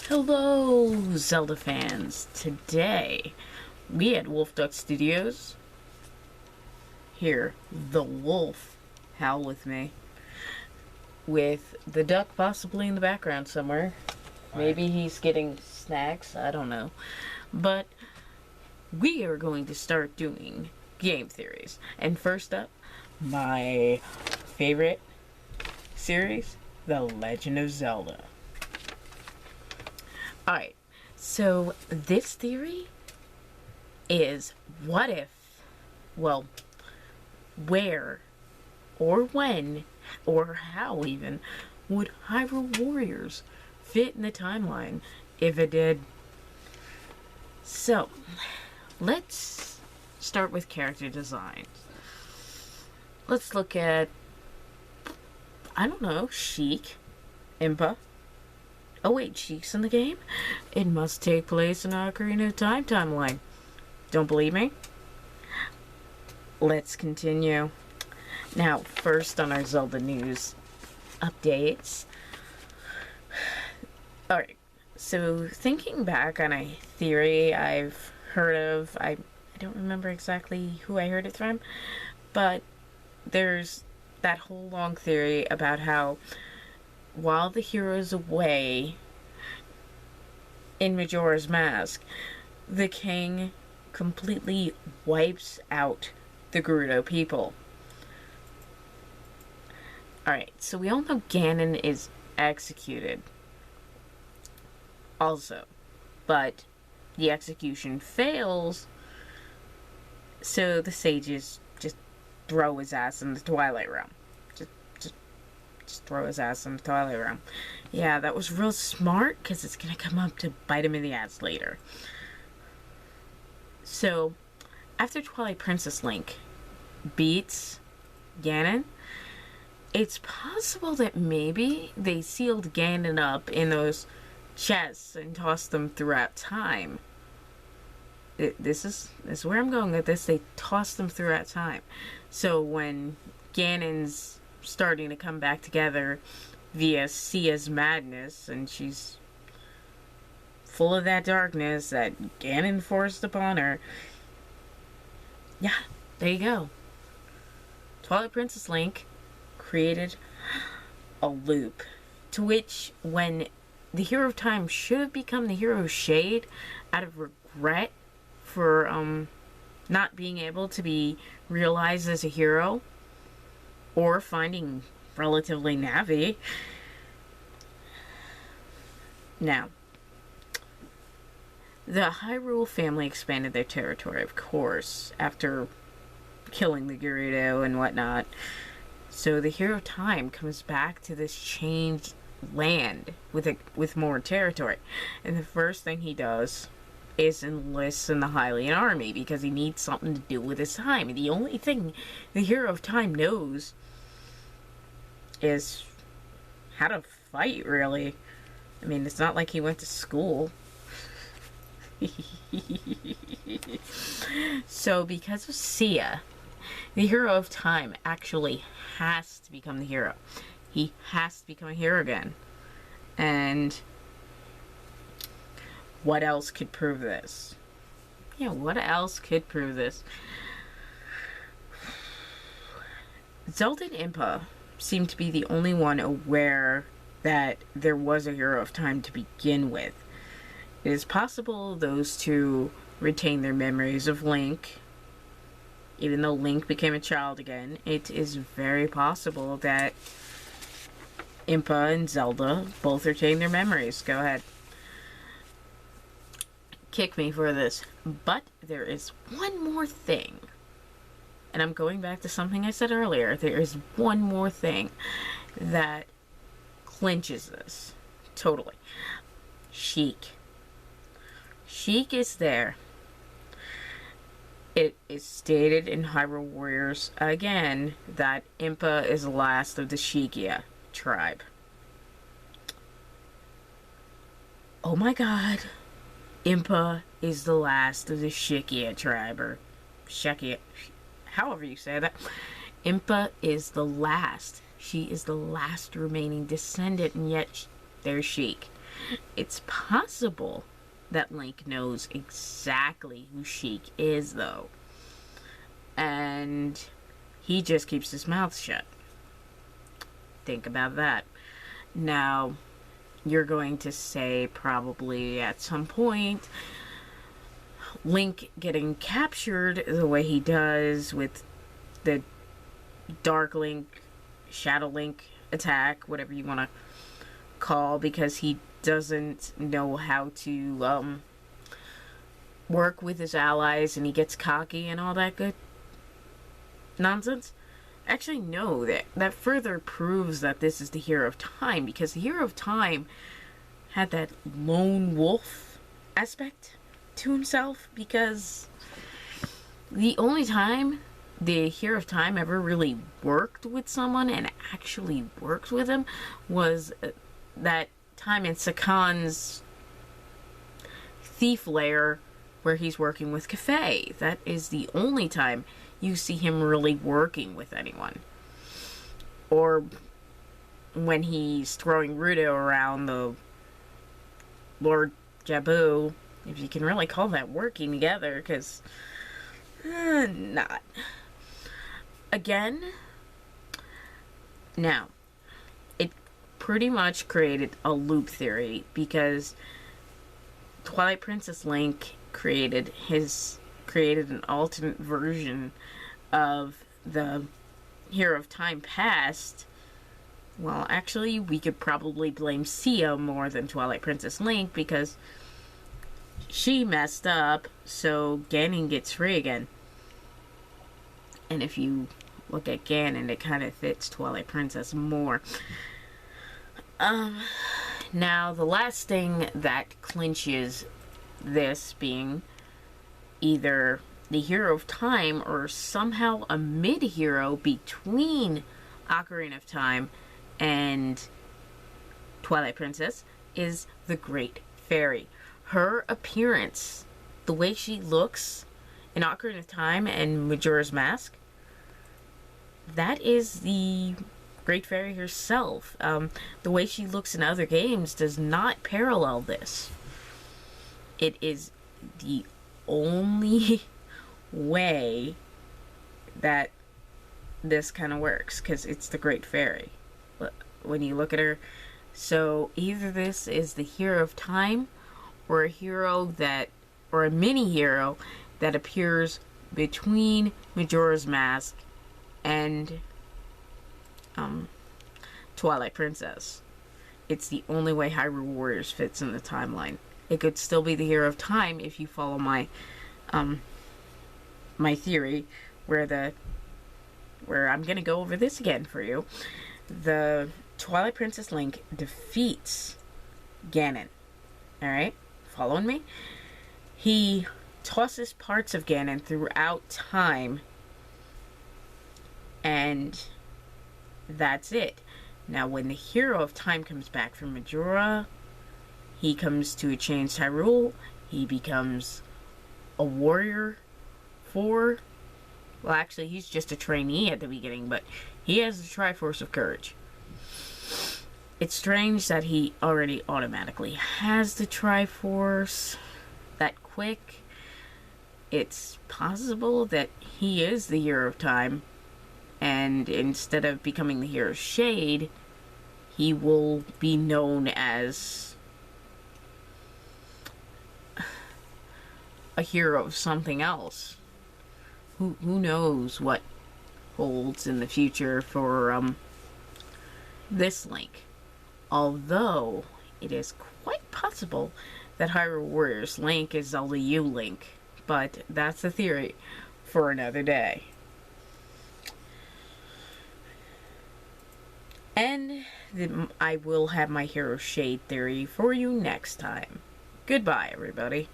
Hello, Zelda fans. Today, we at Wolf Duck Studios hear the wolf howl with me, with the duck possibly in the background somewhere. Maybe he's getting snacks, I don't know. But we are going to start doing game theories. And first up, my favorite series, The Legend of Zelda. Alright, so this theory is what if, well, where or when or how even would Hyrule Warriors fit in the timeline if it did? So, let's start with character designs. Let's look at, I don't know, Sheik, Impa. Oh wait, Sheik's in the game? It must take place in Ocarina of Time timeline. Don't believe me? Let's continue. Now, first on our Zelda news updates. Alright, so thinking back on a theory I've heard of, I don't remember exactly who I heard it from, but there's that whole long theory about how while the hero's away in Majora's Mask, the king completely wipes out the Gerudo people. Alright, so we all know Ganon is executed also, but the execution fails, so the sages just throw his ass in the Twilight Realm. Just throw his ass in the Twilight Realm. Yeah, that was real smart, because it's going to come up to bite him in the ass later. So, after Twilight Princess Link beats Ganon, it's possible that maybe they sealed Ganon up in those chests and tossed them throughout time. This is where I'm going with this. They tossed them throughout time. So when Ganon's starting to come back together via Sia's madness, and she's full of that darkness that Ganon forced upon her. Yeah, there you go. Twilight Princess Link created a loop to which, when the Hero of Time should have become the Hero of Shade out of regret for not being able to be realized as a hero, or finding relatively Navi. Now, the Hyrule family expanded their territory, of course, after killing the Gerudo and whatnot. So the Hero of Time comes back to this changed land with more territory. And the first thing he does is enlists in the Hylian army, because he needs something to do with his time. And the only thing the Hero of Time knows is how to fight, really. I mean, it's not like he went to school. So, because of Sia, the Hero of Time actually has to become the hero. He has to become a hero again. And what else could prove this? Yeah, what else could prove this? Zelda and Impa seem to be the only one aware that there was a Hero of Time to begin with. It is possible those two retain their memories of Link. Even though Link became a child again, it is very possible that Impa and Zelda both retain their memories. Go ahead. Kick me for this. But there is one more thing. And I'm going back to something I said earlier. There is one more thing that clinches this. Totally. Sheik. Sheik is there. It is stated in Hyrule Warriors again that Impa is the last of the Sheikia tribe. Oh my god. Impa is the last of the Sheikia tribe, or Shekia, however you say that. Impa is the last. She is the last remaining descendant, and yet there's Sheik. It's possible that Link knows exactly who Sheik is, though. And he just keeps his mouth shut. Think about that. Now, you're going to say probably at some point, Link getting captured the way he does with the Dark Link, Shadow Link attack, whatever you want to call, because he doesn't know how to work with his allies and he gets cocky and all that good nonsense. Actually, no, that further proves that this is the Hero of Time, because the Hero of Time had that lone wolf aspect to himself, because the only time the Hero of Time ever really worked with someone and actually worked with him was that time in Sakan's thief lair where he's working with Cafe. That is the only time you see him really working with anyone. Or when he's throwing Rudo around the Lord Jabu, if you can really call that working together, because not. Again, now, it pretty much created a loop theory, because Twilight Princess Link created an alternate version of the Hero of Time past. Well, actually, we could probably blame Sia more than Twilight Princess Link, because she messed up, so Ganon gets free again. And if you look at Ganon, it kind of fits Twilight Princess more. Now, the last thing that clinches this being either the Hero of Time or somehow a mid-hero between Ocarina of Time and Twilight Princess is the Great Fairy. Her appearance, the way she looks in Ocarina of Time and Majora's Mask, that is the Great Fairy herself. The way she looks in other games does not parallel this. It is the only way that this kind of works, because it's the Great Fairy when you look at her. So either this is the Hero of Time, or a mini hero that appears between Majora's Mask and Twilight Princess. It's the only way Hyrule Warriors fits in the timeline. It could still be the Hero of Time if you follow my my theory, where I'm gonna go over this again for you. The Twilight Princess Link defeats Ganon. Alright? Following me? He tosses parts of Ganon throughout time, and that's it. Now, when the Hero of Time comes back from Majora, he comes to a changed Hyrule. He becomes a warrior well, actually, he's just a trainee at the beginning, but he has the Triforce of Courage. It's strange that he already automatically has the Triforce that quick. It's possible that he is the Hero of Time, and instead of becoming the Hero of Shade, he will be known as a hero of something else. Who knows what holds in the future for this Link. Although, it is quite possible that Hyrule Warriors Link is Zelda U Link. But that's a theory for another day. And I will have my Hero Shade theory for you next time. Goodbye, everybody.